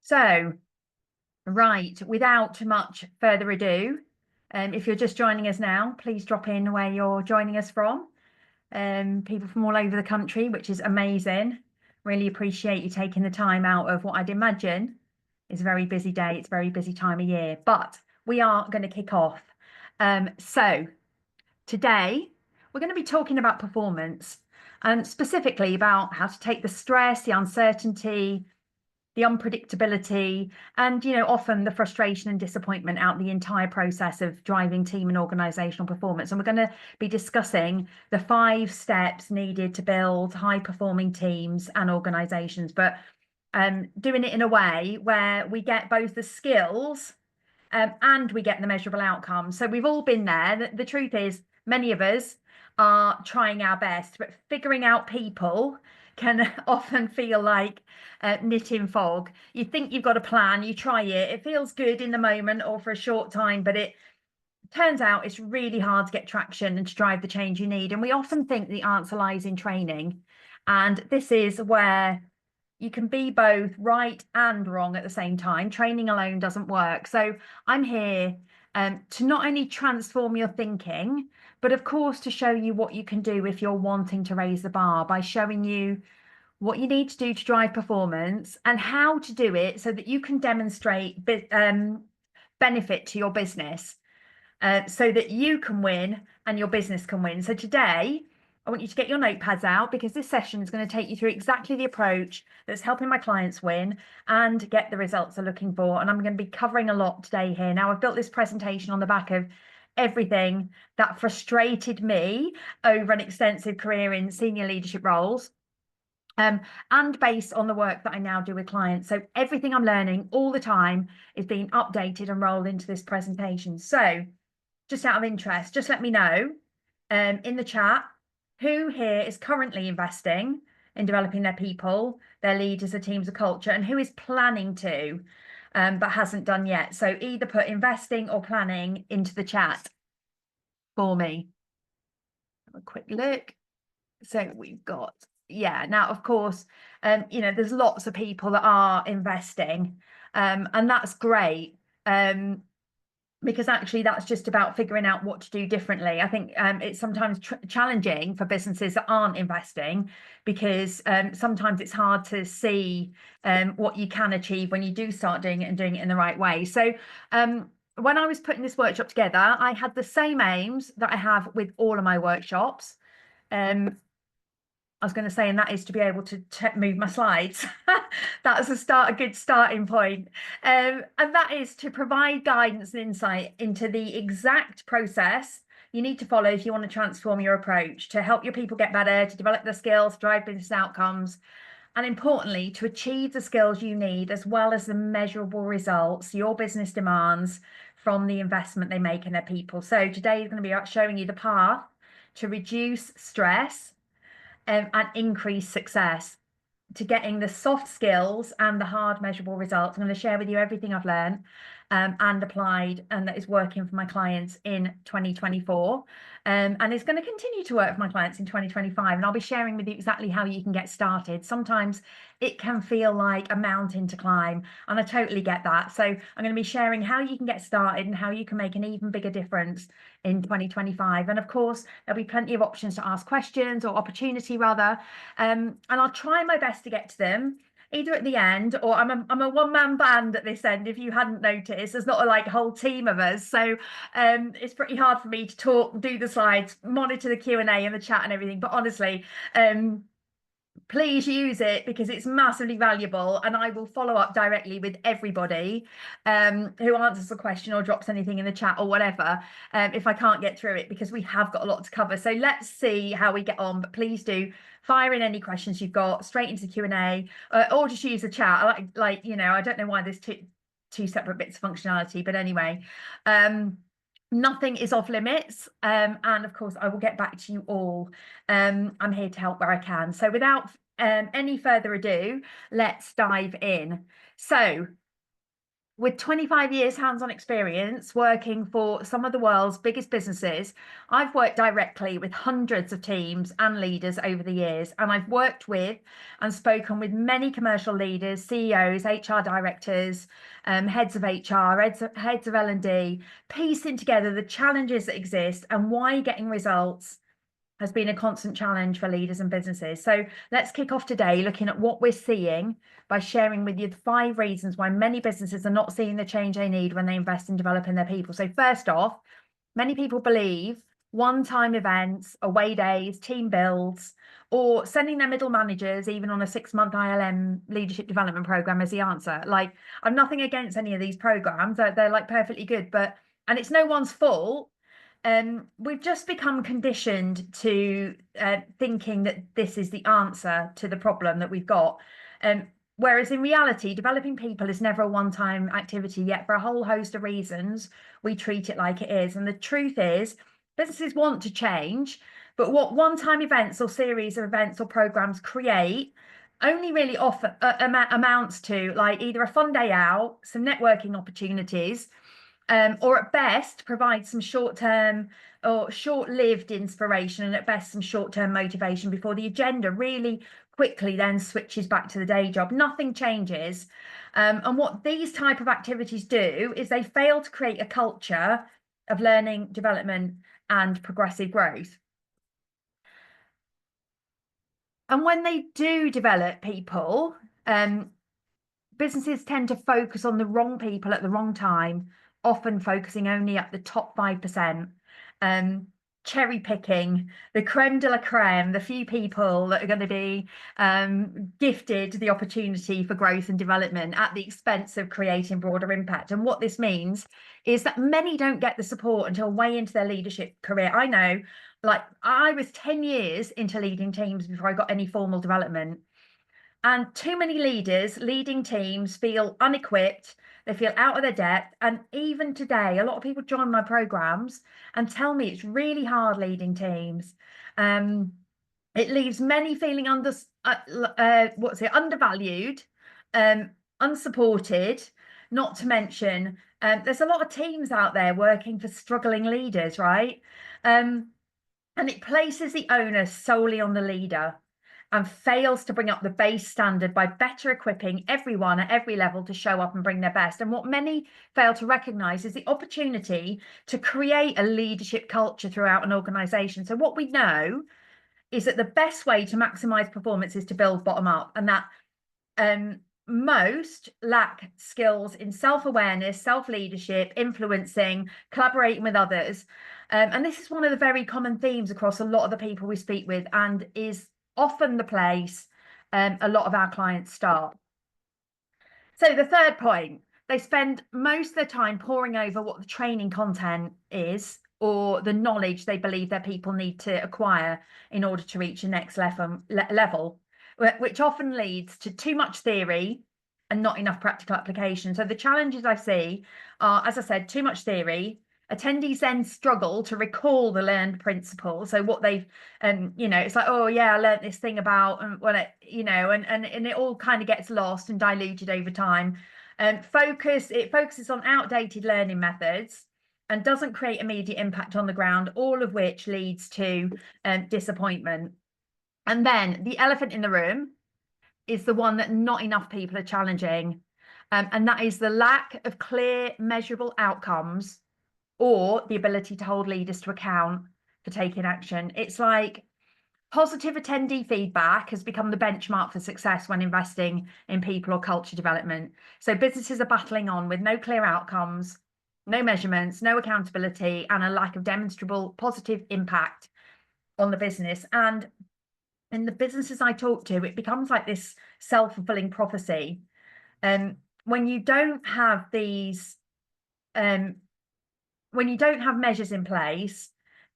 So, right, without much further ado, if you're just joining us now, please drop in where you're joining us from. People from all over the country, which is amazing. Really appreciate you taking the time out of what I'd imagine is a very busy day. It's a very busy time of year, but we are going to kick off. So today we're going to be talking about performance and specifically about how to take the stress, the uncertainty, the unpredictability, and often the frustration and disappointment out the entire process of driving team and organizational performance. And we're going to be discussing the 5 steps needed to build high performing teams and organizations, but doing it in a way where we get both the skills and we get the measurable outcomes. So we've all been there. The truth is, many of us are trying our best, but figuring out people can often feel like knitting fog. You think you've got a plan, you try it feels good in the moment or for a short time, but it turns out it's really hard to get traction and to drive the change you need. And we often think the answer lies in training, and this is where you can be both right and wrong at the same time. Training alone doesn't work. So I'm here to not only transform your thinking, but of course to show you what you can do if you're wanting to raise the bar, by showing you what you need to do to drive performance and how to do it so that you can demonstrate benefit to your business, so that you can win and your business can win. So today, I want you to get your notepads out, because this session is going to take you through exactly the approach that's helping my clients win and get the results they're looking for. And I'm going to be covering a lot today here. Now, I've built this presentation on the back of everything that frustrated me over an extensive career in senior leadership roles, and based on the work that I now do with clients. So everything I'm learning all the time is being updated and rolled into this presentation. So just out of interest, just let me know in the chat who here is currently investing in developing their people, their leaders, their teams, of culture, and who is planning to, but hasn't done yet. So either put investing or planning into the chat for me. Have a quick look. So we've got, yeah, now, of course, there's lots of people that are investing, and that's great. Because actually that's just about figuring out what to do differently. I think it's sometimes challenging for businesses that aren't investing, because sometimes it's hard to see what you can achieve when you do start doing it and doing it in the right way. So when I was putting this workshop together, I had the same aims that I have with all of my workshops. I was going to say, and that is to be able to move my slides. That's a good starting point. And that is to provide guidance and insight into the exact process you need to follow if you want to transform your approach, to help your people get better, to develop their skills, drive business outcomes, and importantly, to achieve the skills you need, as well as the measurable results your business demands from the investment they make in their people. So today is going to be showing you the path to reduce stress and increase success, to getting the soft skills and the hard measurable results. I'm going to share with you everything I've learned and applied, and that is working for my clients in 2024, and it's going to continue to work for my clients in 2025. And I'll be sharing with you exactly how you can get started. Sometimes it can feel like a mountain to climb, and I totally get that. So I'm going to be sharing how you can get started and how you can make an even bigger difference in 2025. And of course, there'll be plenty of options to ask questions, or opportunity rather, and I'll try my best to get to them either at the end, or I'm a one-man band at this end. If you hadn't noticed, there's not a whole team of us, so it's pretty hard for me to talk, do the slides, monitor the Q&A and the chat and everything. But honestly, please use it, because it's massively valuable, and I will follow up directly with everybody who answers a question or drops anything in the chat or whatever, if I can't get through it, because we have got a lot to cover. So let's see how we get on, but please do fire in any questions you've got straight into the Q&A, or just use the chat. I don't know why there's two separate bits of functionality, but anyway, nothing is off limits, and of course I will get back to you all. I'm here to help where I can. So without any further ado, let's dive in. So with 25 years hands-on experience working for some of the world's biggest businesses, I've worked directly with hundreds of teams and leaders over the years, and I've worked with and spoken with many commercial leaders, CEOs, HR directors, heads of HR, heads of L&D, piecing together the challenges that exist and why getting results has been a constant challenge for leaders and businesses. So let's kick off today looking at what we're seeing by sharing with you the 5 reasons why many businesses are not seeing the change they need when they invest in developing their people. So first off, many people believe one-time events, away days, team builds, or sending their middle managers even on a 6-month ILM leadership development program is the answer. Like, I'm nothing against any of these programs. They're like perfectly good, and it's no one's fault. We've just become conditioned to thinking that this is the answer to the problem that we've got. Whereas in reality, developing people is never a one-time activity, yet for a whole host of reasons, we treat it like it is. And the truth is, businesses want to change, but what one-time events or series of events or programs create only really offer amounts to like either a fun day out, some networking opportunities, or at best provide some short-term or short-lived inspiration, and at best some short-term motivation before the agenda really quickly then switches back to the day job. Nothing changes. And what these type of activities do is they fail to create a culture of learning, development, and progressive growth. And when they do develop people, businesses tend to focus on the wrong people at the wrong time, often focusing only at the top 5%, cherry picking the creme de la creme, the few people that are going to be gifted the opportunity for growth and development at the expense of creating broader impact. And what this means is that many don't get the support until way into their leadership career. I know, like, I was 10 years into leading teams before I got any formal development. And too many leaders leading teams feel unequipped, they feel out of their depth. And even today, a lot of people join my programs and tell me it's really hard leading teams. It leaves many feeling undervalued, unsupported, not to mention there's a lot of teams out there working for struggling leaders, right? And it places the onus solely on the leader and fails to bring up the base standard by better equipping everyone at every level to show up and bring their best. And what many fail to recognize is the opportunity to create a leadership culture throughout an organization. So what we know is that the best way to maximize performance is to build bottom up, and that most lack skills in self-awareness, self-leadership, influencing, collaborating with others. And this is one of the very common themes across a lot of the people we speak with, and is often the place a lot of our clients start. So the third point, they spend most of their time poring over what the training content is or the knowledge they believe their people need to acquire in order to reach the next level, which often leads to too much theory and not enough practical application. So the challenges I see are, as I said, too much theory. Attendees then struggle to recall the learned principles. So what they've, it's like, oh yeah, I learned this thing about, and it all kind of gets lost and diluted over time. It focuses on outdated learning methods and doesn't create immediate impact on the ground, all of which leads to disappointment. And then the elephant in the room is the one that not enough people are challenging, and that is the lack of clear, measurable outcomes or the ability to hold leaders to account for taking action. It's like positive attendee feedback has become the benchmark for success when investing in people or culture development. So businesses are battling on with no clear outcomes, no measurements, no accountability, and a lack of demonstrable positive impact on the business. And in the businesses I talk to, it becomes like this self-fulfilling prophecy. When you don't have these when you don't have measures in place,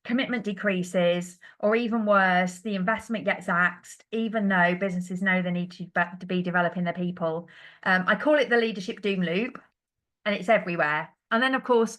commitment decreases, or even worse, the investment gets axed, even though businesses know they need to be developing their people. I call it the leadership doom loop, and it's everywhere. And then, of course,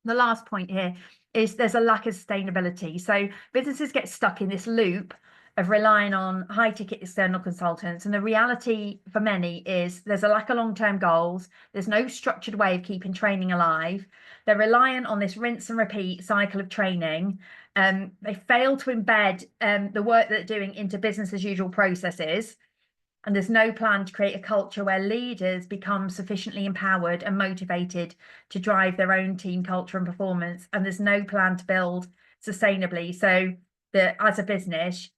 the last point here is there's a lack of sustainability. So businesses get stuck in this loop of relying on high ticket external consultants. And the reality for many is there's a lack of long-term goals. There's no structured way of keeping training alive. They're reliant on this rinse and repeat cycle of training. They fail to embed the work that they're doing into business as usual processes. And there's no plan to create a culture where leaders become sufficiently empowered and motivated to drive their own team culture and performance. And there's no plan to build sustainably, so that as a business,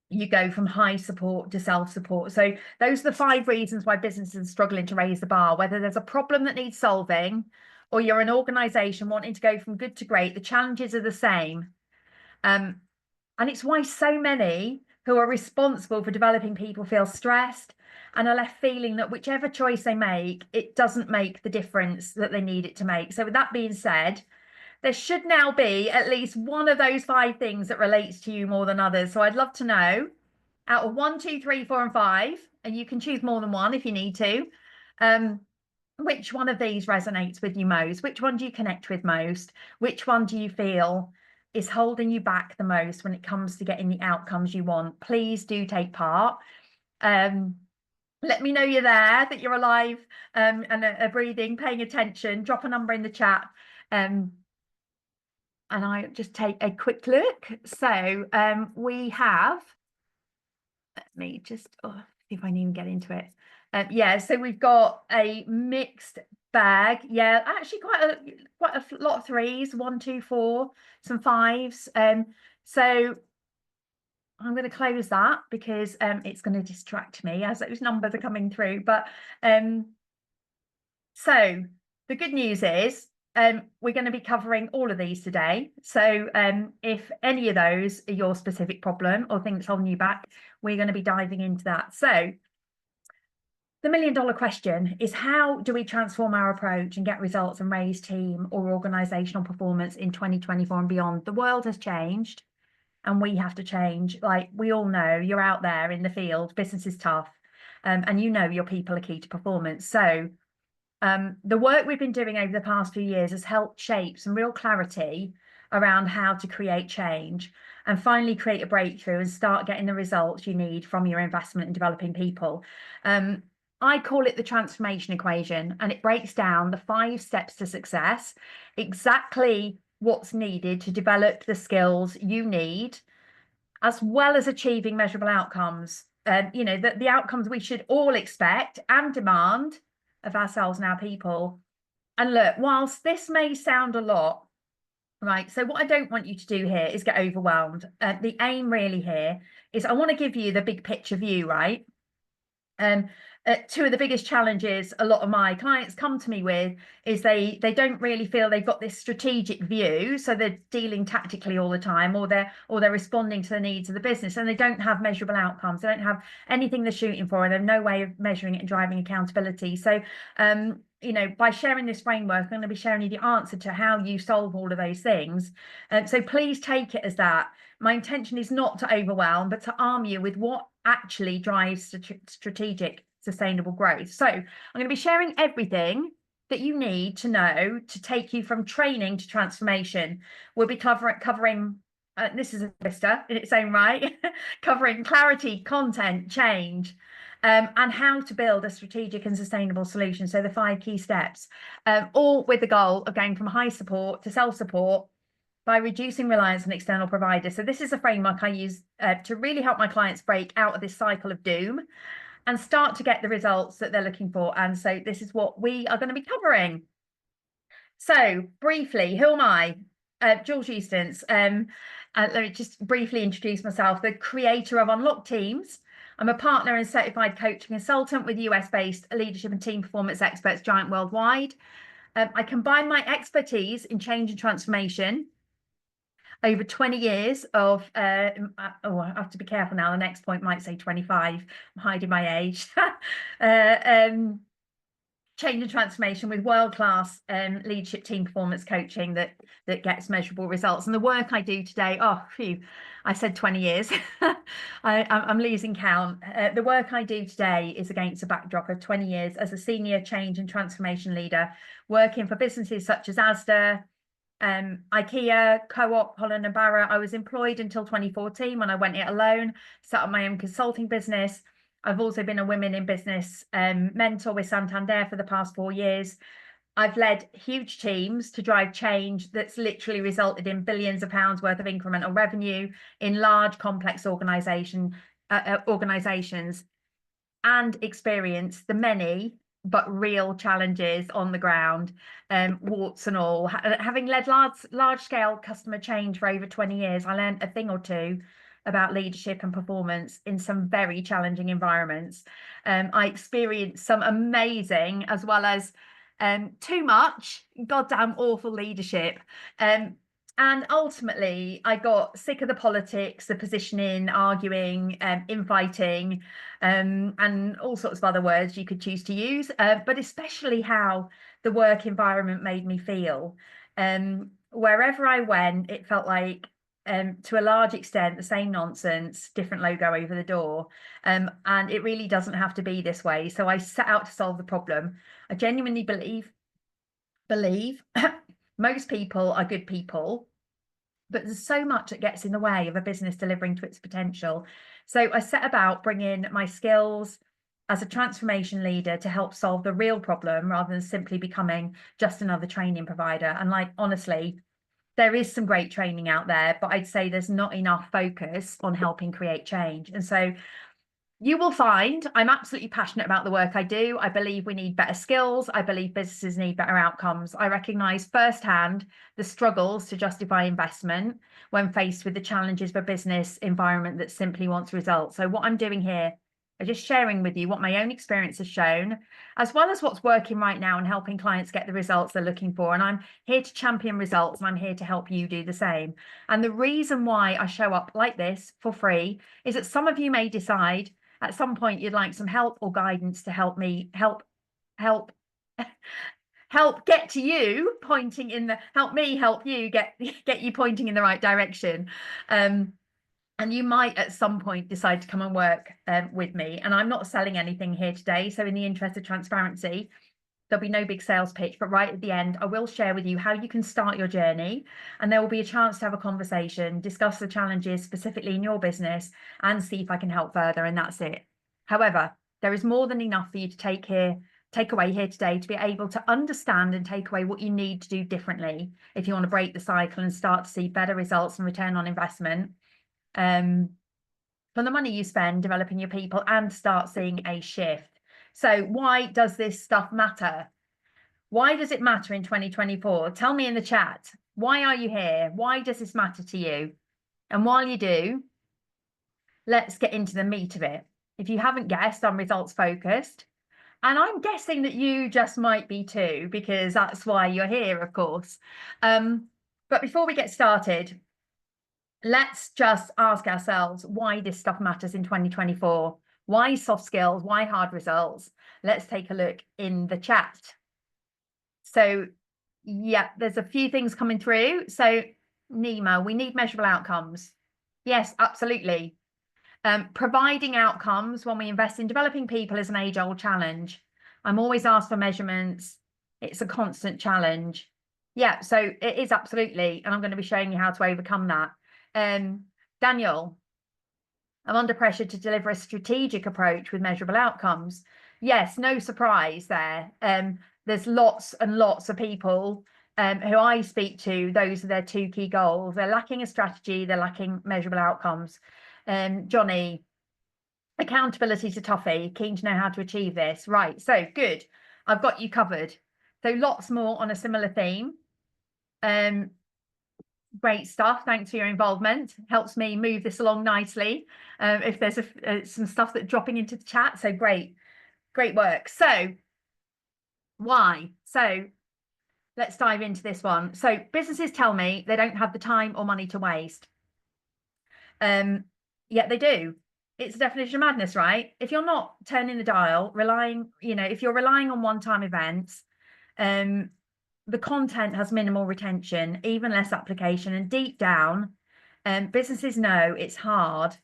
you go from high support to self-support. So those are the 5 reasons why businesses are struggling to raise the bar. Whether there's a problem that needs solving, or you're an organization wanting to go from good to great, the challenges are the same. And it's why so many who are responsible for developing people feel stressed and are left feeling that whichever choice they make, it doesn't make the difference that they need it to make. So with that being said, there should now be at least one of those 5 things that relates to you more than others. So I'd love to know, out of 1, 2, 3, 4, and 5, and you can choose more than one if you need to, which one of these resonates with you most? Which one do you connect with most? Which one do you feel is holding you back the most when it comes to getting the outcomes you want? Please do take part. Let me know you're there, that you're alive, and are breathing, paying attention. Drop a number in the chat. And I just take a quick look. So we have, let me just see if I can even get into it. Yeah, so we've got a mixed bag. Yeah, actually quite a lot of 3s, 1, 2, 4, some 5s. So I'm going to close that because it's going to distract me as those numbers are coming through. But so the good news is we're going to be covering all of these today. So if any of those are your specific problem or things holding you back, we're going to be diving into that. So the $1 million question is, how do we transform our approach and get results and raise team or organizational performance in 2024 and beyond? The world has changed and we have to change. Like we all know, you're out there in the field, business is tough, and you know your people are key to performance. So the work we've been doing over the past few years has helped shape some real clarity around how to create change and finally create a breakthrough and start getting the results you need from your investment in developing people. I call it the transformation equation, and it breaks down the 5 steps to success, exactly what's needed to develop the skills you need, as well as achieving measurable outcomes. You know, the outcomes we should all expect and demand of ourselves and our people. And look, whilst this may sound a lot, right, so what I don't want you to do here is get overwhelmed. The aim really here is I want to give you the big picture view, right? 2 of the biggest challenges a lot of my clients come to me with is they don't really feel they've got this strategic view, so they're dealing tactically all the time, or they're responding to the needs of the business, and they don't have measurable outcomes. They don't have anything they're shooting for, and they have no way of measuring it and driving accountability. So you know, by sharing this framework, I'm going to be sharing you the answer to how you solve all of those things. So please take it as that. My intention is not to overwhelm, but to arm you with what actually drives strategic, sustainable growth. So I'm going to be sharing everything that you need to know to take you from training to transformation. We'll be covering this is a vista in its own right, covering clarity, content, change, and how to build a strategic and sustainable solution. So the 5 key steps, all with the goal of going from high support to self-support by reducing reliance on external providers. So this is a framework I use to really help my clients break out of this cycle of doom and start to get the results that they're looking for. And so this is what we are going to be covering. So briefly, who am I? Jules Eustance. Let me just briefly introduce myself, the creator of Unlock Teams. I'm a partner and certified coaching consultant with US-based leadership and team performance experts, giant worldwide. I combine my expertise in change and transformation over 20 years of, I have to be careful now, the next point might say 25, I'm hiding my age. Change and transformation with world-class leadership team performance coaching that gets measurable results. And the work I do today, I said 20 years, I'm losing count. The work I do today is against a backdrop of 20 years as a senior change and transformation leader, working for businesses such as Asda, IKEA, Co-op, Holland and Barrett. I was employed until 2014 when I went it alone, set up my own consulting business. I've also been a women in business mentor with Santander for the past 4 years. I've led huge teams to drive change that's literally resulted in billions of pounds worth of incremental revenue in large, complex organizations, and experience the many but real challenges on the ground, warts and all. Having led large scale customer change for over 20 years, I learned a thing or two about leadership and performance in some very challenging environments. I experienced some amazing as well as too much goddamn awful leadership. And ultimately, I got sick of the politics, the positioning, arguing, infighting, and all sorts of other words you could choose to use, but especially how the work environment made me feel. Wherever I went, it felt like, to a large extent, the same nonsense, different logo over the door. And it really doesn't have to be this way. So I set out to solve the problem. I genuinely believe most people are good people, but there's so much that gets in the way of a business delivering to its potential. So I set about bringing my skills as a transformation leader to help solve the real problem rather than simply becoming just another training provider. And like, honestly, there is some great training out there, but I'd say there's not enough focus on helping create change. And so you will find I'm absolutely passionate about the work I do. I believe we need better skills. I believe businesses need better outcomes. I recognise firsthand the struggles to justify investment when faced with the challenges of a business environment that simply wants results. So what I'm doing here, I'm just sharing with you what my own experience has shown, as well as what's working right now and helping clients get the results they're looking for. And I'm here to champion results, and I'm here to help you do the same. And the reason why I show up like this for free is that some of you may decide at some point you'd like some help or guidance to help me help get to you pointing in the help you get you pointing in the right direction. And you might at some point decide to come and work with me. And I'm not selling anything here today, so in the interest of transparency, there'll be no big sales pitch, but right at the end, I will share with you how you can start your journey, and there will be a chance to have a conversation, discuss the challenges specifically in your business, and see if I can help further, and that's it. However, there is more than enough for you to take away here today to be able to understand and take away what you need to do differently if you want to break the cycle and start to see better results and return on investment from the money you spend developing your people, and start seeing a shift. So why does this stuff matter? Why does it matter in 2024? Tell me in the chat. Why are you here? Why does this matter to you? And while you do, let's get into the meat of it. If you haven't guessed, I'm results focused. And I'm guessing that you just might be too, because that's why you're here, of course. But before we get started, let's just ask ourselves why this stuff matters in 2024. Why soft skills? Why hard results? Let's take a look in the chat. So, yeah, there's a few things coming through. So, Nima, we need measurable outcomes. Yes, absolutely. Providing outcomes when we invest in developing people is an age-old challenge. I'm always asked for measurements. It's a constant challenge. Yeah, so it is absolutely, and I'm going to be showing you how to overcome that. Daniel, I'm under pressure to deliver a strategic approach with measurable outcomes. Yes, no surprise there. There's lots and lots of people who I speak to, those are their two key goals. They're lacking a strategy, they're lacking measurable outcomes. Johnny, accountability to toughie, keen to know how to achieve this. Right, so good. I've got you covered. So lots more on a similar theme. Great stuff. Thanks for your involvement. Helps me move this along nicely. If there's some stuff that's dropping into the chat, so great work. So why? So let's dive into this one. So businesses tell me they don't have the time or money to waste. Yet they do. It's a definition of madness, right? If you're not turning the dial, if you're relying on one-time events, the content has minimal retention, even less application, and deep down, businesses know it's hard.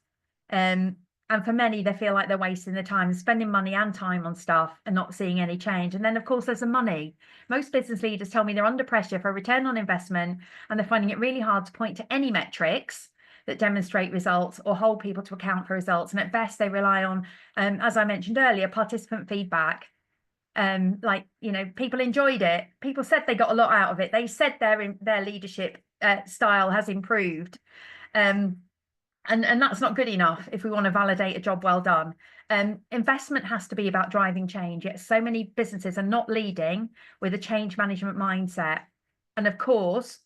And for many, they feel like they're wasting their time, spending money and time on stuff and not seeing any change. And then, of course, there's the money. Most business leaders tell me they're under pressure for a return on investment, and they're finding it really hard to point to any metrics that demonstrate results or hold people to account for results. And at best, they rely on, as I mentioned earlier, participant feedback. Like, you know, people enjoyed it. People said they got a lot out of it. They said their leadership style has improved. And that's not good enough if we want to validate a job well done. Investment has to be about driving change, yet so many businesses are not leading with a change management mindset. And of course,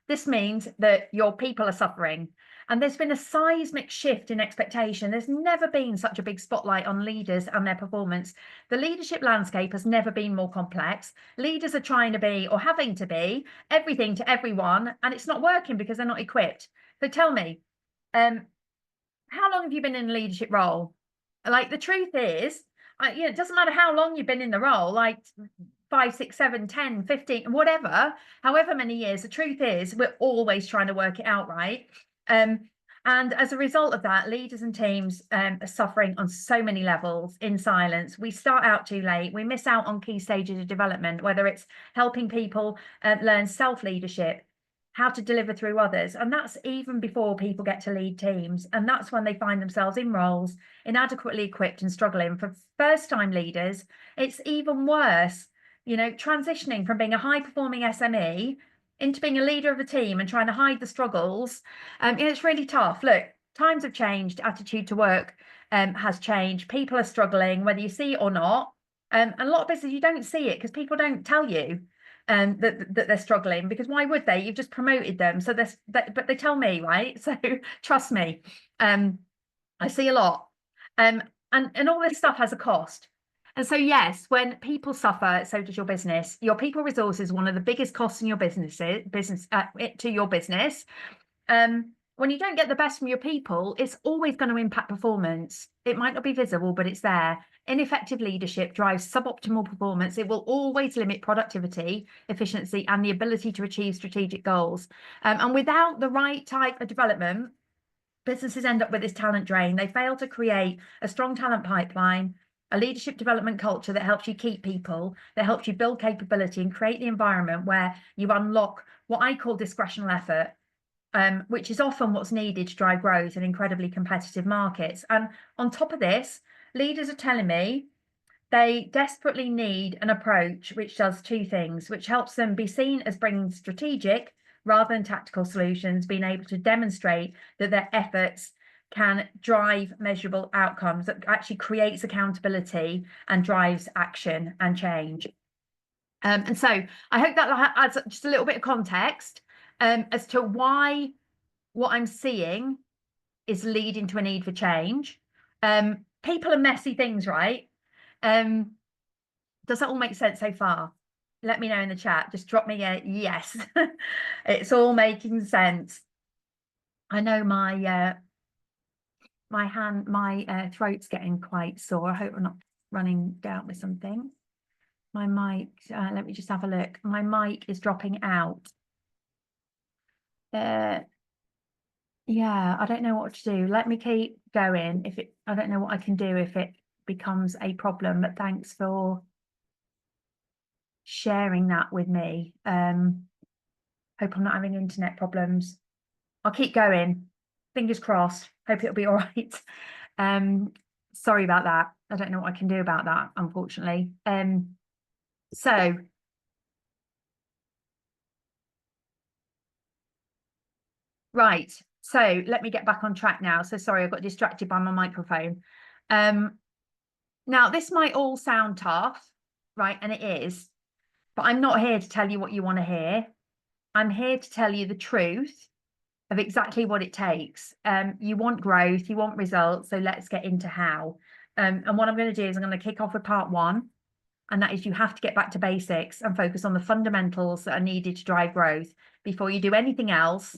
this means that your people are suffering. And there's been a seismic shift in expectation. There's never been such a big spotlight on leaders and their performance. The leadership landscape has never been more complex. Leaders are trying to be, or having to be, everything to everyone, and it's not working because they're not equipped. So tell me, how long have you been in a leadership role? Like, the truth is, you know, it doesn't matter how long you've been in the role, like 5, 6, 7, 10, 15, whatever, however many years, the truth is we're always trying to work it out, right? And as a result of that, leaders and teams are suffering on so many levels in silence. We start out too late. We miss out on key stages of development, whether it's helping people learn self-leadership, how to deliver through others. And that's even before people get to lead teams. And that's when they find themselves in roles inadequately equipped and struggling. For first-time leaders, it's even worse. You know, transitioning from being a high-performing SME into being a leader of a team and trying to hide the struggles, it's really tough. Look, times have changed, attitude to work has changed. People are struggling, whether you see it or not. And a lot of businesses, you don't see it because people don't tell you that they're struggling, because why would they? You've just promoted them. So but they tell me, right? So trust me, I see a lot. And all this stuff has a cost. And so, yes, when people suffer, so does your business. Your people resource is one of the biggest costs in your business to your business. When you don't get the best from your people, it's always going to impact performance. It might not be visible, but it's there. Ineffective leadership drives suboptimal performance. It will always limit productivity, efficiency, and the ability to achieve strategic goals. And without the right type of development, businesses end up with this talent drain. They fail to create a strong talent pipeline, a leadership development culture that helps you keep people, that helps you build capability and create the environment where you unlock what I call discretional effort, which is often what's needed to drive growth in incredibly competitive markets. And on top of this, leaders are telling me they desperately need an approach which does two things, which helps them be seen as bringing strategic rather than tactical solutions, being able to demonstrate that their efforts can drive measurable outcomes, that actually creates accountability and drives action and change. And so I hope that adds just a little bit of context as to why what I'm seeing is leading to a need for change. People are messy things, right? Does that all make sense so far? Let me know in the chat. Just drop me a yes. It's all making sense. I know my throat's getting quite sore. I hope I'm not running down with something. My mic, let me just have a look. My mic is dropping out. Yeah, I don't know what to do. Let me keep going. I don't know what I can do if it becomes a problem, but thanks for sharing that with me. Hope I'm not having internet problems. I'll keep going. Fingers crossed. Hope it'll be all right. Sorry about that. I don't know what I can do about that, unfortunately. So right. So let me get back on track now. So sorry, I got distracted by my microphone. Now this might all sound tough, right? And it is, but I'm not here to tell you what you want to hear. I'm here to tell you the truth of exactly what it takes. You want growth, you want results, so let's get into how. And what I'm going to do is I'm going to kick off with part one, and that is you have to get back to basics and focus on the fundamentals that are needed to drive growth. Before you do anything else,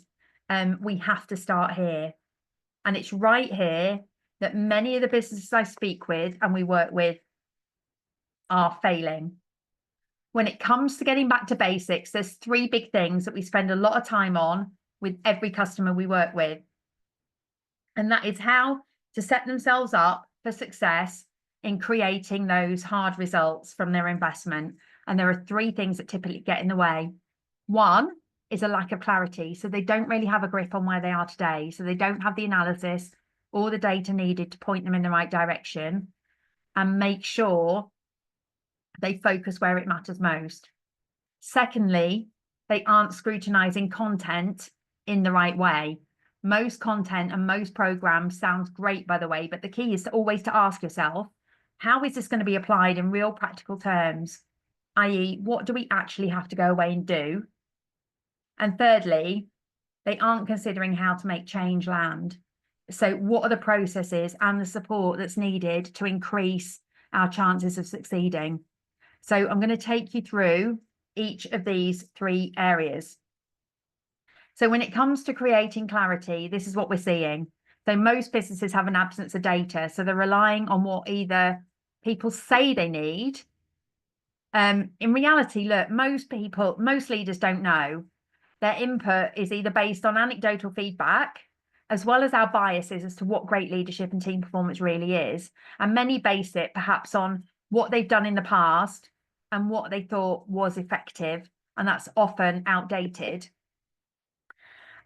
we have to start here. And it's right here that many of the businesses I speak with and we work with are failing. When it comes to getting back to basics, there's three big things that we spend a lot of time on with every customer we work with. And that is how to set themselves up for success in creating those hard results from their investment. And there are three things that typically get in the way. One is a lack of clarity. So they don't really have a grip on where they are today. So they don't have the analysis or the data needed to point them in the right direction and make sure they focus where it matters most. Secondly, they aren't scrutinizing content in the right way. Most content and most programs sounds great, by the way, but the key is to always to ask yourself, how is this going to be applied in real practical terms? i.e., what do we actually have to go away and do? And thirdly, they aren't considering how to make change land. So what are the processes and the support that's needed to increase our chances of succeeding? So I'm going to take you through each of these three areas. So when it comes to creating clarity, this is what we're seeing. So most businesses have an absence of data. So they're relying on what either people say they need. In reality, look, most leaders don't know. Their input is either based on anecdotal feedback, as well as our biases as to what great leadership and team performance really is. And many base it perhaps on what they've done in the past and what they thought was effective. And that's often outdated.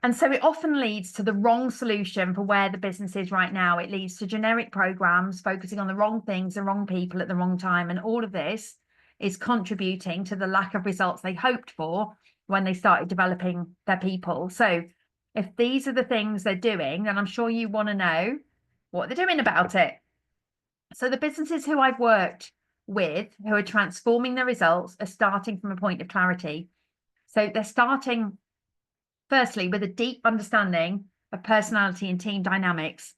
And so it often leads to the wrong solution for where the business is right now. It leads to generic programs focusing on the wrong things, the wrong people at the wrong time. And all of this is contributing to the lack of results they hoped for when they started developing their people. So if these are the things they're doing, then I'm sure you want to know what they're doing about it. So the businesses who I've worked with who are transforming their results are starting from a point of clarity. So they're starting firstly with a deep understanding of personality and team dynamics.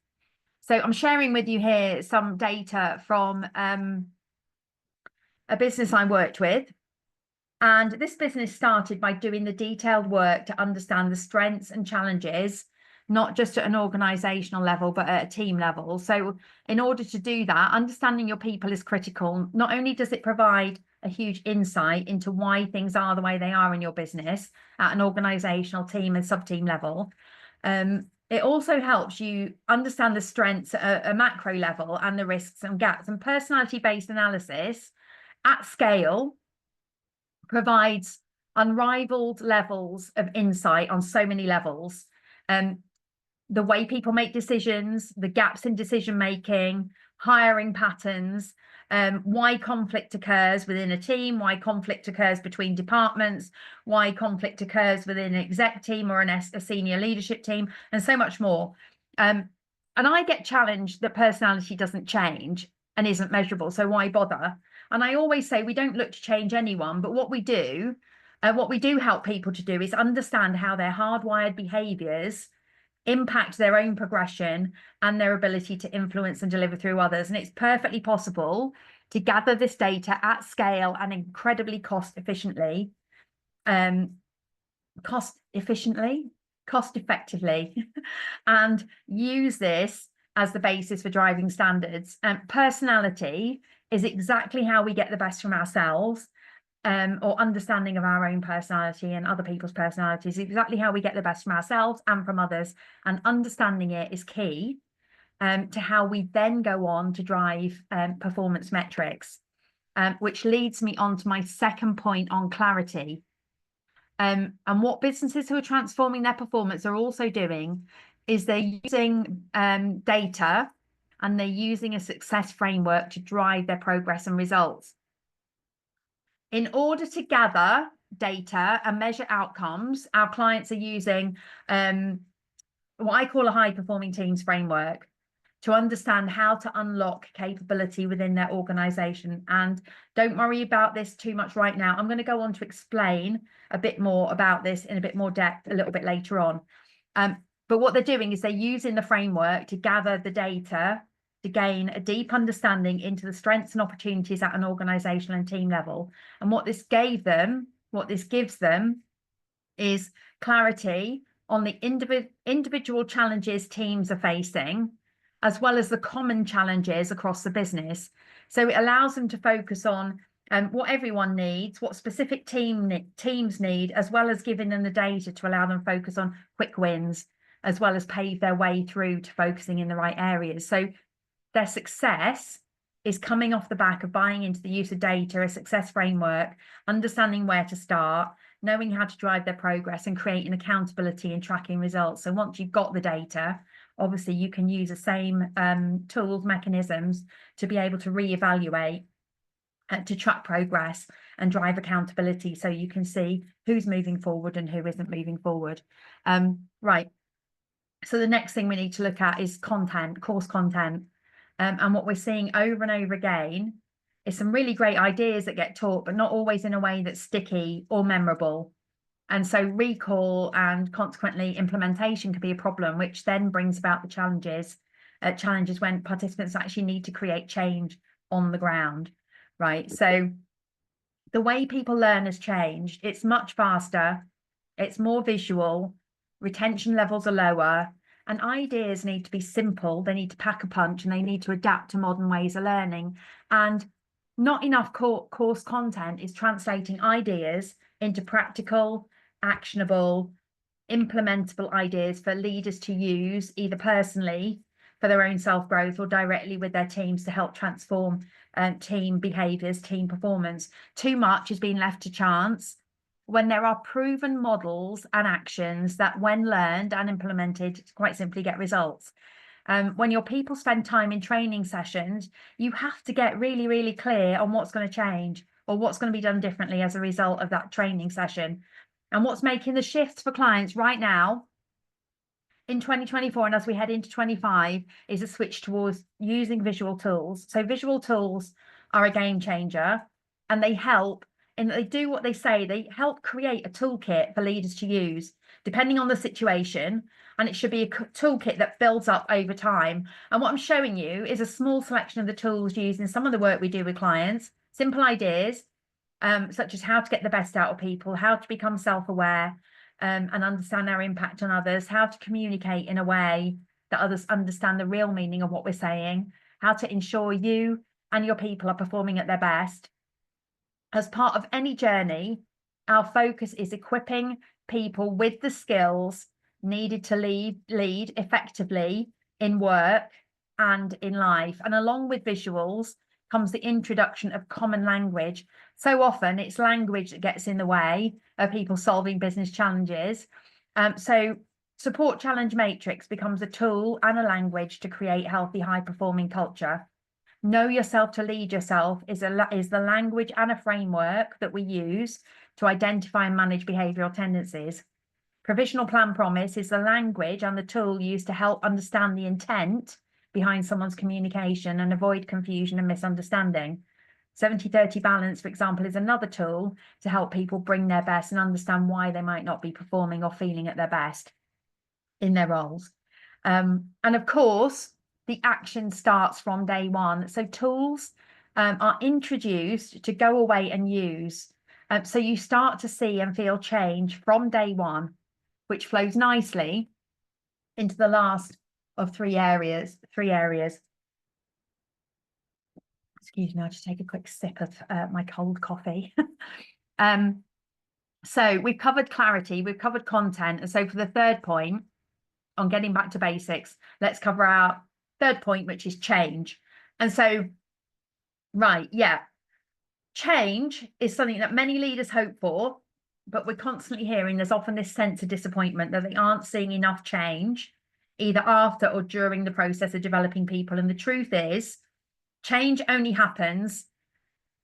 So I'm sharing with you here some data from a business I worked with. And this business started by doing the detailed work to understand the strengths and challenges, not just at an organizational level, but at a team level. So in order to do that, understanding your people is critical. Not only does it provide a huge insight into why things are the way they are in your business at an organizational team and sub-team level, it also helps you understand the strengths at a macro level and the risks and gaps. And personality-based analysis at scale provides unrivaled levels of insight on so many levels. The way people make decisions, the gaps in decision making, hiring patterns, why conflict occurs within a team, why conflict occurs between departments, why conflict occurs within an exec team or a senior leadership team, and so much more. And I get challenged that personality doesn't change and isn't measurable, so why bother? And I always say we don't look to change anyone, but what we do help people to do is understand how their hardwired behaviors impact their own progression and their ability to influence and deliver through others. And it's perfectly possible to gather this data at scale and incredibly cost effectively, and use this as the basis for driving standards. Personality is exactly how we get the best from ourselves, or understanding of our own personality and other people's personalities, exactly how we get the best from ourselves and from others. And understanding it is key to how we then go on to drive performance metrics, which leads me on to my second point on clarity. And what businesses who are transforming their performance are also doing is they're using data, and they're using a success framework to drive their progress and results. In order to gather data and measure outcomes, our clients are using what I call a high-performing teams framework to understand how to unlock capability within their organization. And don't worry about this too much right now. I'm going to go on to explain a bit more about this in a bit more depth a little bit later on. But what they're doing is they're using the framework to gather the data to gain a deep understanding into the strengths and opportunities at an organizational and team level. And what this gives them is clarity on the individual challenges teams are facing, as well as the common challenges across the business. So it allows them to focus on what everyone needs, what specific teams need, as well as giving them the data to allow them to focus on quick wins. as well as pave their way through to focusing in the right areas. So their success is coming off the back of buying into the use of data, a success framework, understanding where to start, knowing how to drive their progress, and creating accountability and tracking results. So once you've got the data, obviously you can use the same tools, mechanisms to be able to reevaluate, to track progress and drive accountability, so you can see who's moving forward and who isn't moving forward. Right. So the next thing we need to look at is content, course content. And what we're seeing over and over again is some really great ideas that get taught, but not always in a way that's sticky or memorable. And so recall and consequently implementation can be a problem, which then brings about the challenges when participants actually need to create change on the ground, right? So the way people learn has changed. It's much faster, it's more visual, retention levels are lower, and ideas need to be simple, they need to pack a punch, and they need to adapt to modern ways of learning. And not enough course content is translating ideas into practical, actionable, implementable ideas for leaders to use, either personally for their own self-growth or directly with their teams to help transform team behaviours, team performance. Too much is being left to chance when there are proven models and actions that, when learned and implemented, quite simply get results. When your people spend time in training sessions, you have to get really, really clear on what's going to change or what's going to be done differently as a result of that training session. And what's making the shifts for clients right now in 2024 and as we head into 25 is a switch towards using visual tools. So visual tools are a game changer, and they help, and they do what they say. They help create a toolkit for leaders to use depending on the situation, and it should be a toolkit that builds up over time. And what I'm showing you is a small selection of the tools used in some of the work we do with clients, simple ideas, such as how to get the best out of people, how to become self-aware, and understand our impact on others, how to communicate in a way that others understand the real meaning of what we're saying, how to ensure you and your people are performing at their best. As part of any journey, our focus is equipping people with the skills needed to lead effectively in work and in life. And along with visuals comes the introduction of common language. So often it's language that gets in the way of people solving business challenges. So support challenge matrix becomes a tool and a language to create healthy, high-performing culture. Know yourself to lead yourself is the language and a framework that we use to identify and manage behavioural tendencies. Provisional plan promise is the language and the tool used to help understand the intent behind someone's communication and avoid confusion and misunderstanding. 70-30 balance, for example, is another tool to help people bring their best and understand why they might not be performing or feeling at their best in their roles. And of course, the action starts from day one. So tools are introduced to go away and use. So you start to see and feel change from day one, which flows nicely into the last of three areas. Excuse me, I'll just take a quick sip of my cold coffee. So we've covered clarity, we've covered content. And so for the third point on getting back to basics, let's cover our third point, which is change. And so, right, yeah, change is something that many leaders hope for, but we're constantly hearing there's often this sense of disappointment that they aren't seeing enough change, either after or during the process of developing people. And the truth is, change only happens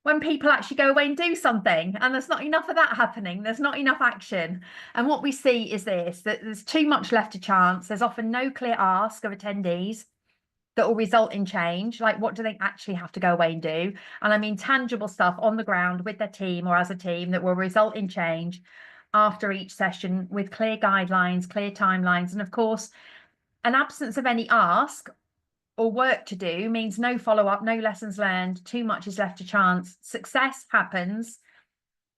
when people actually go away and do something, and there's not enough of that happening. There's not enough action. And what we see is this, that there's too much left to chance. There's often no clear ask of attendees that will result in change. Like, what do they actually have to go away and do? And I mean tangible stuff on the ground with their team or as a team that will result in change after each session, with clear guidelines, clear timelines. And of course, an absence of any ask or work to do means no follow-up, no lessons learned, too much is left to chance. Success happens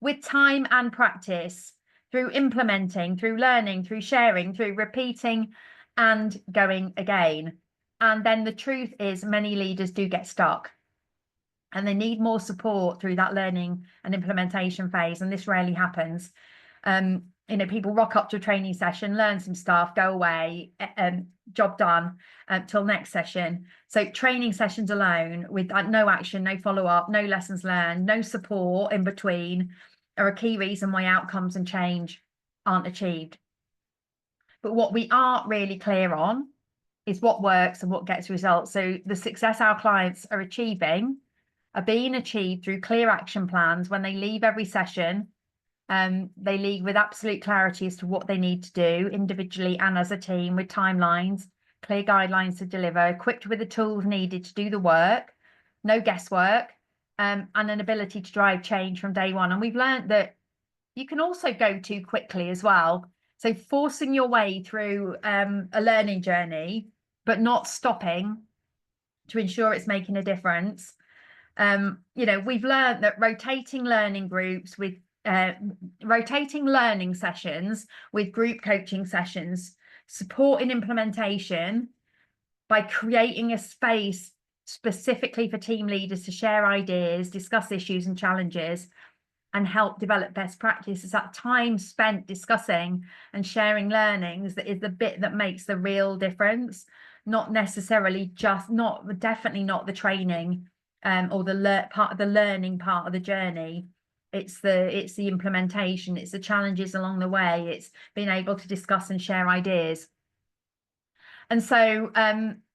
with time and practice, through implementing, through learning, through sharing, through repeating and going again. And then the truth is, many leaders do get stuck and they need more support through that learning and implementation phase. And this rarely happens. you know, people rock up to a training session, learn some stuff, go away, job done, till next session. So training sessions alone with no action, no follow-up, no lessons learned, no support in between are a key reason why outcomes and change aren't achieved. But what we are really clear on is what works and what gets results. So the success our clients are achieving are being achieved through clear action plans. When they leave every session, they leave with absolute clarity as to what they need to do individually and as a team, with timelines, clear guidelines to deliver, equipped with the tools needed to do the work, no guesswork, and an ability to drive change from day one. And we've learned that you can also go too quickly as well. So forcing your way through a learning journey, but not stopping to ensure it's making a difference. You know, we've learned that rotating learning groups with rotating learning sessions with group coaching sessions, supporting implementation by creating a space specifically for team leaders to share ideas, discuss issues and challenges, and help develop best practices. That time spent discussing and sharing learnings that is the bit that makes the real difference, not necessarily definitely not the training or the part of the learning part of the journey. It's the implementation, it's the challenges along the way, it's being able to discuss and share ideas. And so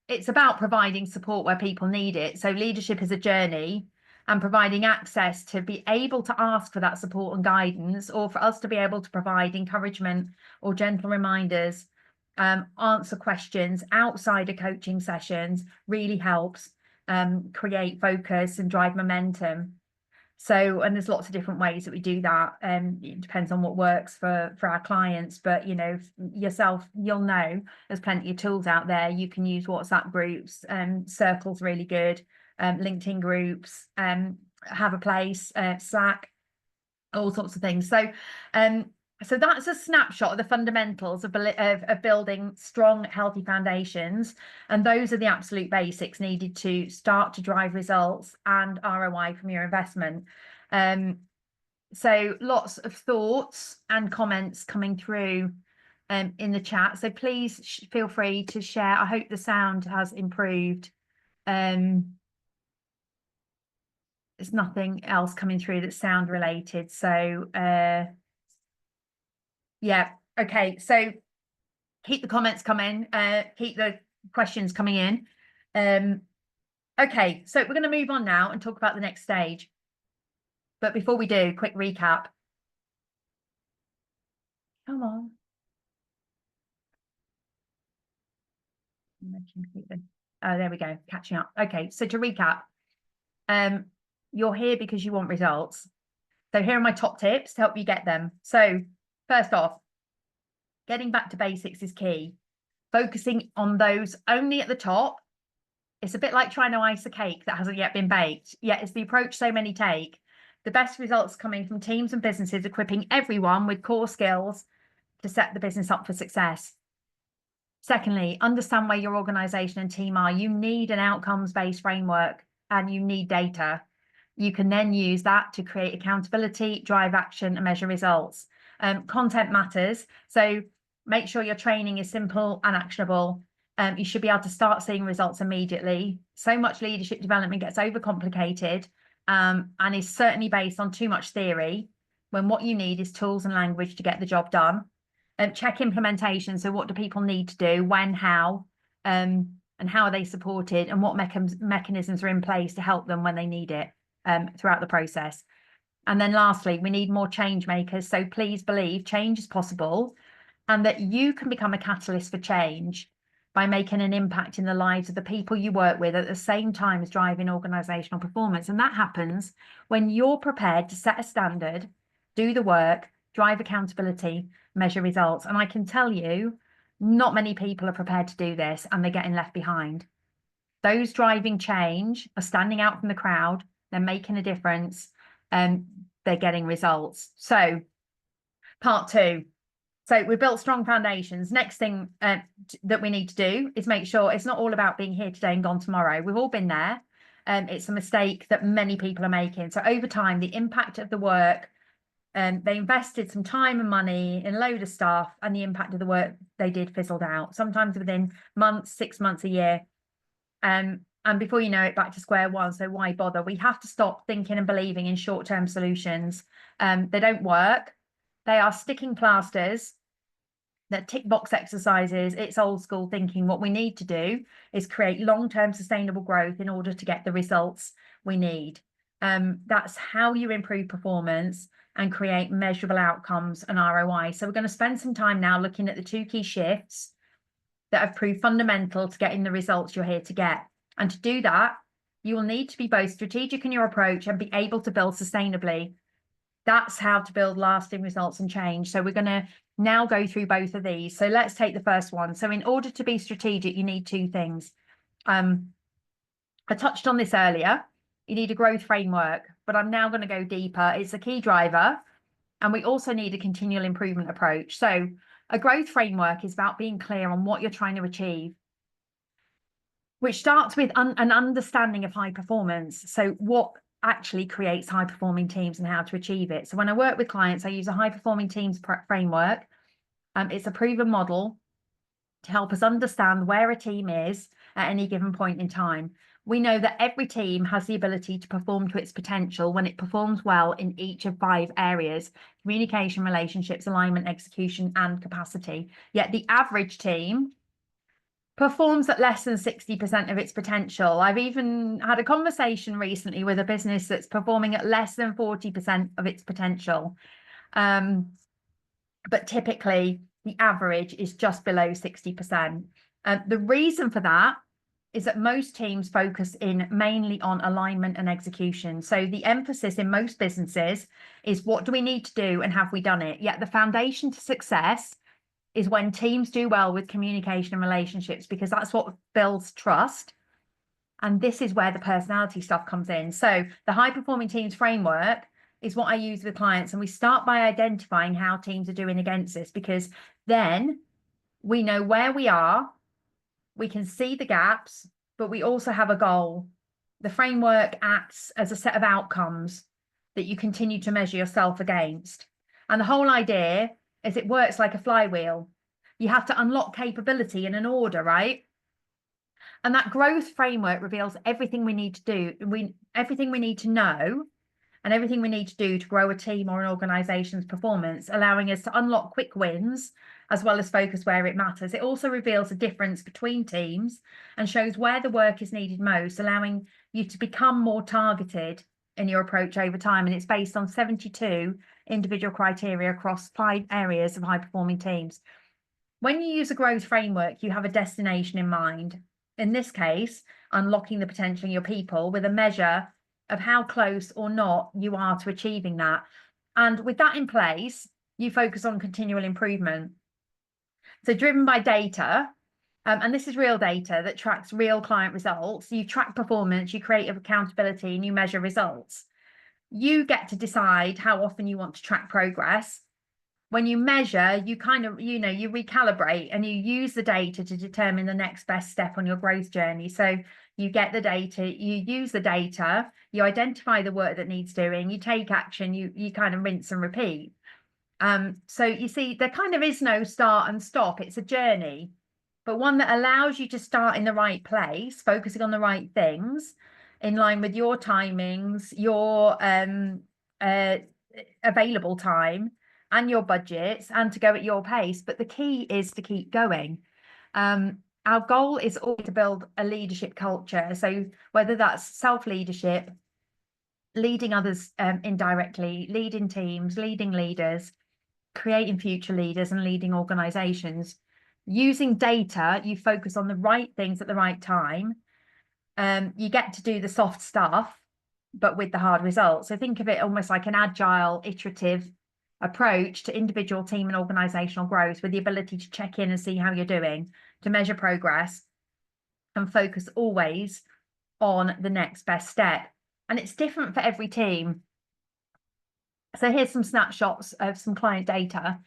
it's about providing support where people need it. So leadership is a journey, and providing access to be able to ask for that support and guidance, or for us to be able to provide encouragement or gentle reminders, answer questions outside of coaching sessions, really helps create focus and drive momentum. So, and there's lots of different ways that we do that. It depends on what works for our clients, but you know, yourself, you'll know there's plenty of tools out there. You can use WhatsApp groups, Circle's really good, LinkedIn groups, Have a Place, Slack, all sorts of things. So so that's a snapshot of the fundamentals of building strong, healthy foundations. And those are the absolute basics needed to start to drive results and ROI from your investment. So lots of thoughts and comments coming through in the chat. So please feel free to share. I hope the sound has improved. There's nothing else coming through that's sound related. So yeah, okay, so keep the comments coming, keep the questions coming in. Okay, so we're going to move on now and talk about the next stage. But before we do, quick recap. Come on. Oh, there we go, catching up. Okay, so to recap, you're here because you want results. So here are my top tips to help you get them. So first off, getting back to basics is key. Focusing on those only at the top. It's a bit like trying to ice a cake that hasn't yet been baked. Yet it's the approach so many take. The best results coming from teams and businesses equipping everyone with core skills to set the business up for success. Secondly, understand where your organization and team are. You need an outcomes-based framework and you need data. You can then use that to create accountability, drive action, and measure results. Content matters. So make sure your training is simple and actionable. You should be able to start seeing results immediately. So much leadership development gets overcomplicated and is certainly based on too much theory, when what you need is tools and language to get the job done. Check implementation. So what do people need to do, when, how, and how are they supported, and what mechanisms are in place to help them when they need it throughout the process. And then lastly, we need more change makers. So please believe change is possible and that you can become a catalyst for change by making an impact in the lives of the people you work with at the same time as driving organizational performance. And that happens when you're prepared to set a standard, do the work, drive accountability, measure results. And I can tell you, not many people are prepared to do this, and they're getting left behind. Those driving change are standing out from the crowd, they're making a difference, and they're getting results. So part two. So we built strong foundations. Next thing that we need to do is make sure it's not all about being here today and gone tomorrow. We've all been there. It's a mistake that many people are making. So over time, the impact of the work They invested some time and money in a load of stuff, and the impact of the work they did fizzled out, sometimes within months, 6 months, a year. And before you know it, back to square one. So why bother? We have to stop thinking and believing in short-term solutions. They don't work. They are sticking plasters. They're tick box exercises. It's old school thinking. What we need to do is create long-term sustainable growth in order to get the results we need. That's how you improve performance and create measurable outcomes and ROI. So we're going to spend some time now looking at the 2 key shifts that have proved fundamental to getting the results you're here to get. And to do that, you will need to be both strategic in your approach and be able to build sustainably. That's how to build lasting results and change. So we're going to now go through both of these. So let's take the first one. So in order to be strategic, you need 2 things. I touched on this earlier. You need a growth framework, but I'm now going to go deeper. It's a key driver, and we also need a continual improvement approach. So a growth framework is about being clear on what you're trying to achieve, which starts with an understanding of high performance. So what actually creates high performing teams and how to achieve it. So when I work with clients, I use a high performing teams framework. It's a proven model to help us understand where a team is at any given point in time. We know that every team has the ability to perform to its potential when it performs well in each of 5 areas: communication, relationships, alignment, execution, and capacity. Yet the average team performs at less than 60% of its potential. I've even had a conversation recently with a business that's performing at less than 40% of its potential. But typically the average is just below 60%. The reason for that is that most teams focus in mainly on alignment and execution. So the emphasis in most businesses is what do we need to do and have we done it? Yet the foundation to success is when teams do well with communication and relationships, because that's what builds trust. And this is where the personality stuff comes in. So the high performing teams framework is what I use with clients. And we start by identifying how teams are doing against this, because then we know where we are, we can see the gaps, but we also have a goal. The framework acts as a set of outcomes that you continue to measure yourself against. And the whole idea is it works like a flywheel. You have to unlock capability in an order, right? And that growth framework reveals everything we need to do, everything we need to know, and everything we need to do to grow a team or an organization's performance, allowing us to unlock quick wins as well as focus where it matters. It also reveals the difference between teams and shows where the work is needed most, allowing you to become more targeted in your approach over time. And it's based on 72 individual criteria across 5 areas of high performing teams. When you use a growth framework, you have a destination in mind. In this case, unlocking the potential in your people with a measure of how close or not you are to achieving that. And with that in place, you focus on continual improvement. So driven by data, and this is real data that tracks real client results. You track performance, you create accountability, and you measure results. You get to decide how often you want to track progress. When you measure, you kind of, you recalibrate and you use the data to determine the next best step on your growth journey. So you get the data, you use the data, you identify the work that needs doing, you take action, you kind of rinse and repeat. So you see, there kind of is no start and stop. It's a journey, but one that allows you to start in the right place, focusing on the right things in line with your timings, your available time and your budgets, and to go at your pace. But the key is to keep going. Our goal is always to build a leadership culture. So whether that's self-leadership, leading others indirectly, leading teams, leading leaders, creating future leaders, and leading organizations. Using data, you focus on the right things at the right time. You get to do the soft stuff, but with the hard results. So think of it almost like an agile, iterative approach to individual, team, and organizational growth, with the ability to check in and see how you're doing, to measure progress, and focus always on the next best step. And it's different for every team. So here's some snapshots of some client data,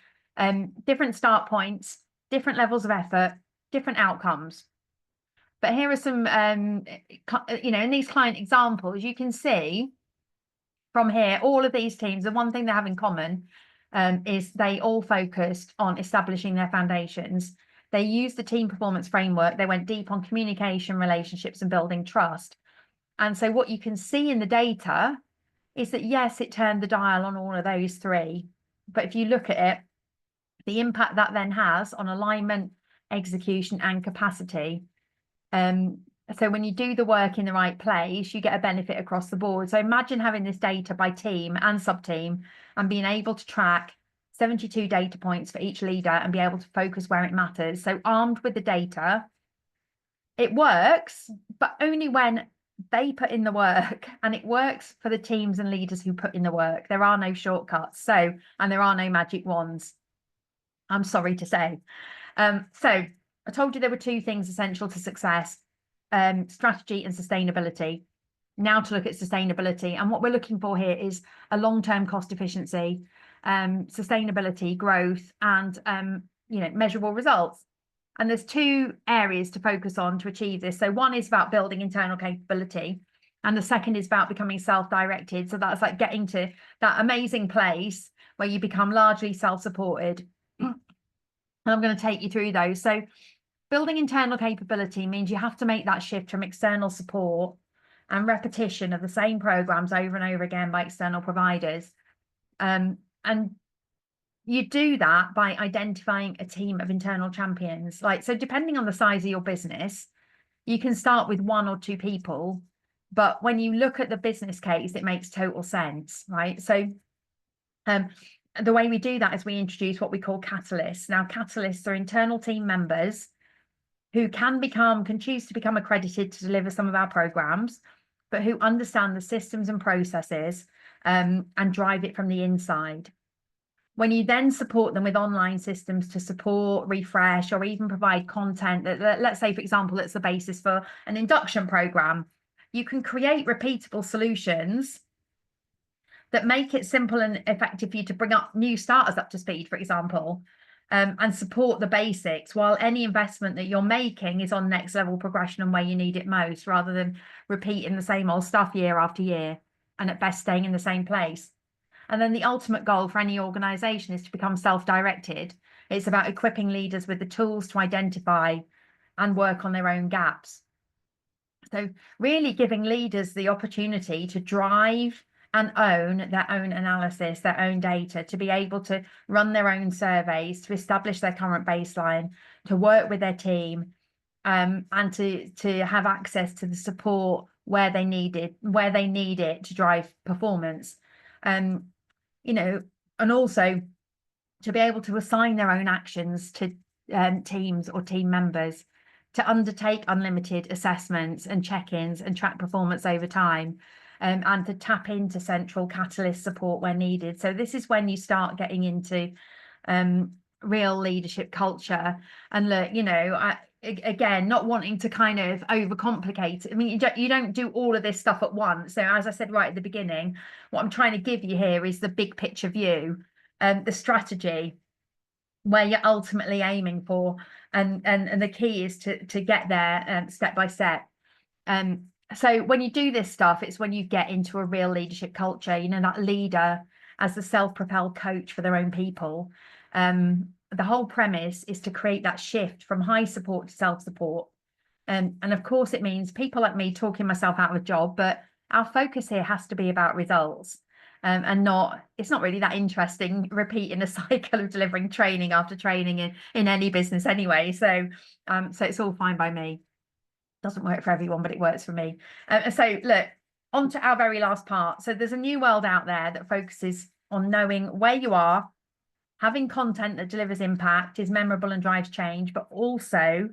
different start points, different levels of effort, different outcomes. But here are some, in these client examples, you can see from here, all of these teams, the one thing they have in common is they all focused on establishing their foundations. They used the team performance framework. They went deep on communication, relationships, and building trust. And so what you can see in the data is that, yes, it turned the dial on all of those three. But if you look at it, the impact that then has on alignment, execution, and capacity. So when you do the work in the right place, you get a benefit across the board. So imagine having this data by team and sub-team and being able to track 72 data points for each leader and be able to focus where it matters. So armed with the data, it works, but only when they put in the work, and it works for the teams and leaders who put in the work. There are no shortcuts. And there are no magic wands, I'm sorry to say. So I told you there were two things essential to success: strategy and sustainability. Now to look at sustainability, and what we're looking for here is a long-term cost efficiency, sustainability, growth, and measurable results. And there's two areas to focus on to achieve this. So one is about building internal capability, and the second is about becoming self-directed. So that's like getting to that amazing place where you become largely self-supported. And I'm going to take you through those. So building internal capability means you have to make that shift from external support and repetition of the same programs over and over again by external providers. And you do that by identifying a team of internal champions. So depending on the size of your business, you can start with one or two people, but when you look at the business case, it makes total sense, right? So the way we do that is we introduce what we call catalysts. Now, catalysts are internal team members who can choose to become accredited to deliver some of our programs, but who understand the systems and processes and drive it from the inside. When you then support them with online systems to support, refresh, or even provide content that, let's say, for example, that's the basis for an induction program, you can create repeatable solutions that make it simple and effective for you to bring up new starters up to speed, for example, and support the basics, while any investment that you're making is on next level progression and where you need it most, rather than repeating the same old stuff year after year, and at best staying in the same place. And then the ultimate goal for any organization is to become self-directed. It's about equipping leaders with the tools to identify and work on their own gaps. So really giving leaders the opportunity to drive and own their own analysis, their own data, to be able to run their own surveys, to establish their current baseline, to work with their team, and to have access to the support where they need it to drive performance. And also to be able to assign their own actions to teams or team members, to undertake unlimited assessments and check-ins and track performance over time, and to tap into central catalyst support where needed. So this is when you start getting into real leadership culture. And look, again, not wanting to kind of overcomplicate it. I mean, you don't do all of this stuff at once. So as I said right at the beginning, what I'm trying to give you here is the big picture view, the strategy, where you're ultimately aiming for, and the key is to get there step by step. So when you do this stuff, it's when you get into a real leadership culture, that leader as the self-propelled coach for their own people. The whole premise is to create that shift from high support to self-support. And of course, it means people like me talking myself out of a job, but our focus here has to be about results, and it's not really that interesting repeating a cycle of delivering training after training in any business anyway. So it's all fine by me. Doesn't work for everyone, but it works for me. So look, on to our very last part. So there's a new world out there that focuses on knowing where you are, having content that delivers impact, is memorable and drives change, but also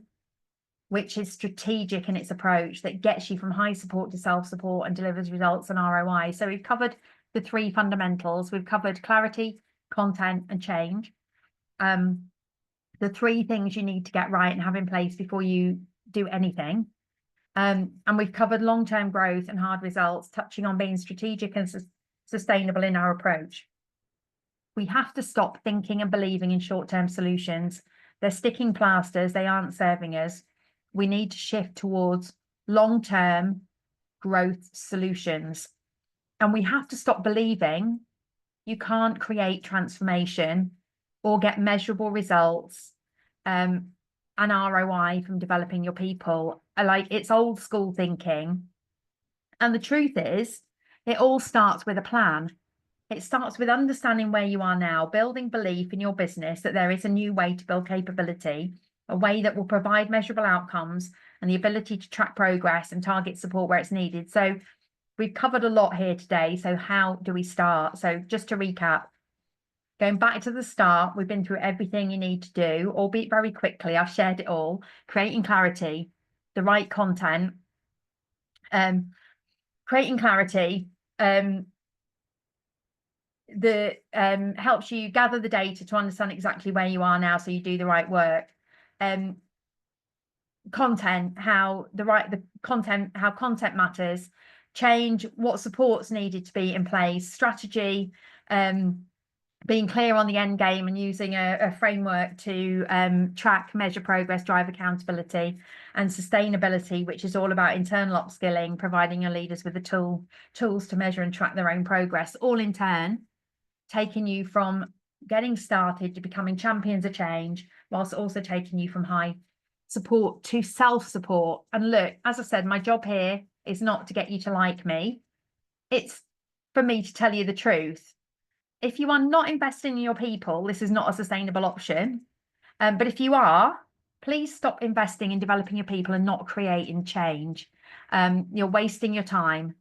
which is strategic in its approach, that gets you from high support to self-support and delivers results and ROI. So we've covered the three fundamentals. We've covered clarity, content, and change. The three things you need to get right and have in place before you do anything. And we've covered long-term growth and hard results, touching on being strategic and sustainable in our approach. We have to stop thinking and believing in short-term solutions. They're sticking plasters. They aren't serving us. We need to shift towards long-term growth solutions. And we have to stop believing you can't create transformation or get measurable results and ROI from developing your people. Like, it's old school thinking. And the truth is, it all starts with a plan. It starts with understanding where you are now, building belief in your business that there is a new way to build capability, a way that will provide measurable outcomes and the ability to track progress and target support where it's needed. So we've covered a lot here today. So how do we start? So just to recap, going back to the start, we've been through everything you need to do, albeit very quickly. I've shared it all. Creating clarity, the right content, creating clarity, helps you gather the data to understand exactly where you are now, so you do the right work. Content, how content matters, change, what support's needed to be in place, strategy, being clear on the end game and using a framework to track, measure progress, drive accountability, and sustainability, which is all about internal upskilling, providing your leaders with the tools to measure and track their own progress, all in turn taking you from getting started to becoming champions of change, whilst also taking you from high support to self-support. And look, as I said, my job here is not to get you to like me. It's for me to tell you the truth. If you are not investing in your people, this is not a sustainable option. But if you are, please stop investing in developing your people and not creating change. You're wasting your time.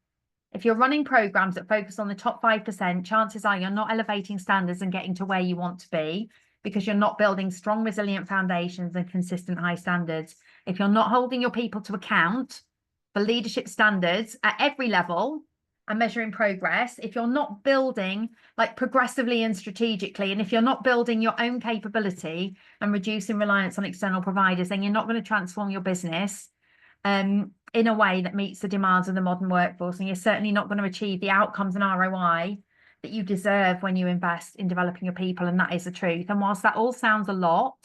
If you're running programs that focus on the top 5%, chances are you're not elevating standards and getting to where you want to be, because you're not building strong, resilient foundations and consistent high standards. If you're not holding your people to account for leadership standards at every level and measuring progress, if you're not building like progressively and strategically, and if you're not building your own capability and reducing reliance on external providers, then you're not going to transform your business in a way that meets the demands of the modern workforce, and you're certainly not going to achieve the outcomes and ROI that you deserve when you invest in developing your people. And that is the truth. And whilst that all sounds a lot,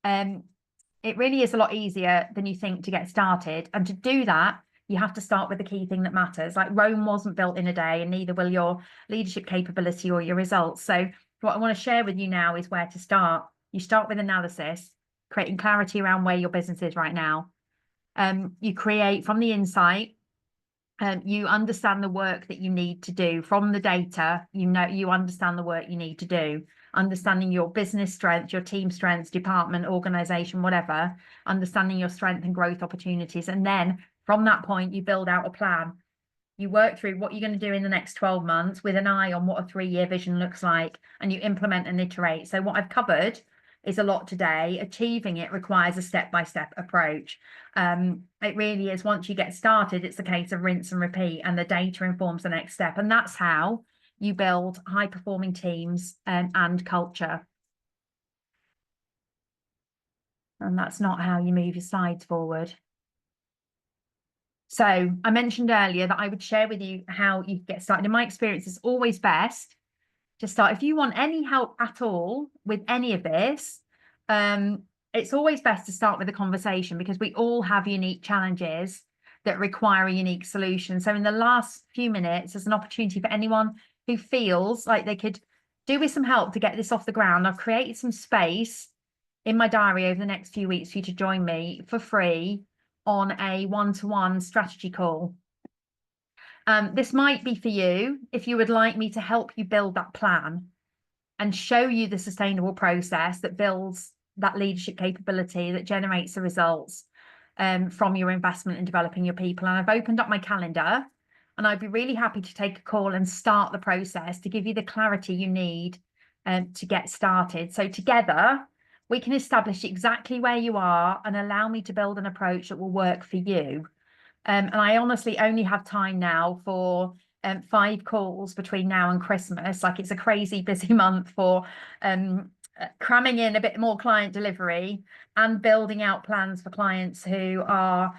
it really is a lot easier than you think to get started. And to do that, you have to start with the key thing that matters. Like, Rome wasn't built in a day, and neither will your leadership capability or your results. So what I want to share with you now is where to start. You start with analysis, creating clarity around where your business is right now. You create from the insight. You understand the work that you need to do from the data. You understand the work you need to do, understanding your business strengths, your team strengths, department, organization, whatever, understanding your strength and growth opportunities. And then from that point, you build out a plan. You work through what you're going to do in the next 12 months with an eye on what a 3-year vision looks like, and you implement and iterate. So what I've covered is a lot today. Achieving it requires a step-by-step approach. It really is. Once you get started, it's a case of rinse and repeat, and the data informs the next step. And that's how you build high-performing teams and culture. And that's not how you move your slides forward. So I mentioned earlier that I would share with you how you get started. In my experience, it's always best to start. If you want any help at all with any of this, it's always best to start with a conversation, because we all have unique challenges that require a unique solution. So in the last few minutes, there's an opportunity for anyone who feels like they could do with some help to get this off the ground. I've created some space in my diary over the next few weeks for you to join me for free on a one-to-one strategy call. This might be for you if you would like me to help you build that plan and show you the sustainable process that builds that leadership capability that generates the results from your investment in developing your people. And I've opened up my calendar, and I'd be really happy to take a call and start the process to give you the clarity you need to get started. So together we can establish exactly where you are and allow me to build an approach that will work for you. And I honestly only have time now for 5 calls between now and Christmas. Like, it's a crazy busy month for cramming in a bit more client delivery and building out plans for clients who are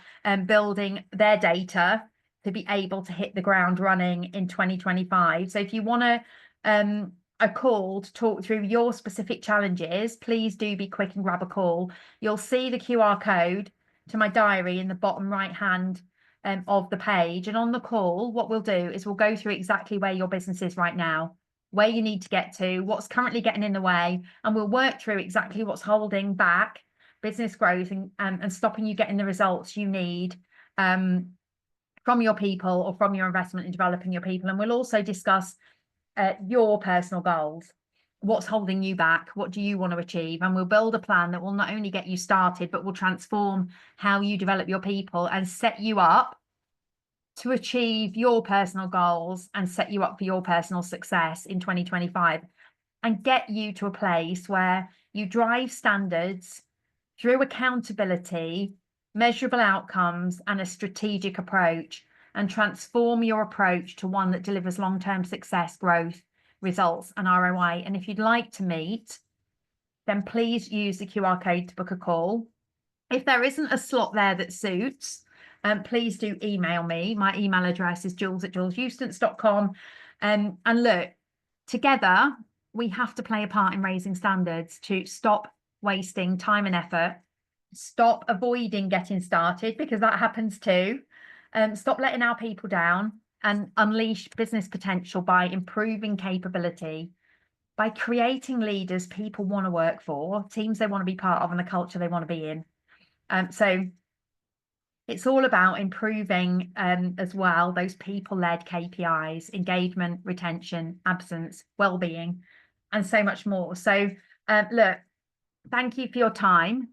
building their data to be able to hit the ground running in 2025. So if you want a call to talk through your specific challenges, please do be quick and grab a call. You'll see the QR code to my diary in the bottom right hand of the page. And on the call, what we'll do is we'll go through exactly where your business is right now, where you need to get to, what's currently getting in the way, and we'll work through exactly what's holding back business growth and stopping you getting the results you need from your people or from your investment in developing your people. And we'll also discuss your personal goals. What's holding you back? What do you want to achieve? And we'll build a plan that will not only get you started, but will transform how you develop your people and set you up to achieve your personal goals and set you up for your personal success in 2025 and get you to a place where you drive standards through accountability, measurable outcomes, and a strategic approach, and transform your approach to one that delivers long-term success, growth, results, and ROI. And if you'd like to meet, then please use the QR code to book a call. If there isn't a slot there that suits, please do email me. My email address is jules@juleseustance.com. And look, together, we have to play a part in raising standards to stop wasting time and effort, stop avoiding getting started, because that happens too. Stop letting our people down and unleash business potential by improving capability, by creating leaders people want to work for, teams they want to be part of, and the culture they want to be in. So it's all about improving as well those people-led KPIs, engagement, retention, absence, well-being, and so much more. So look, thank you for your time.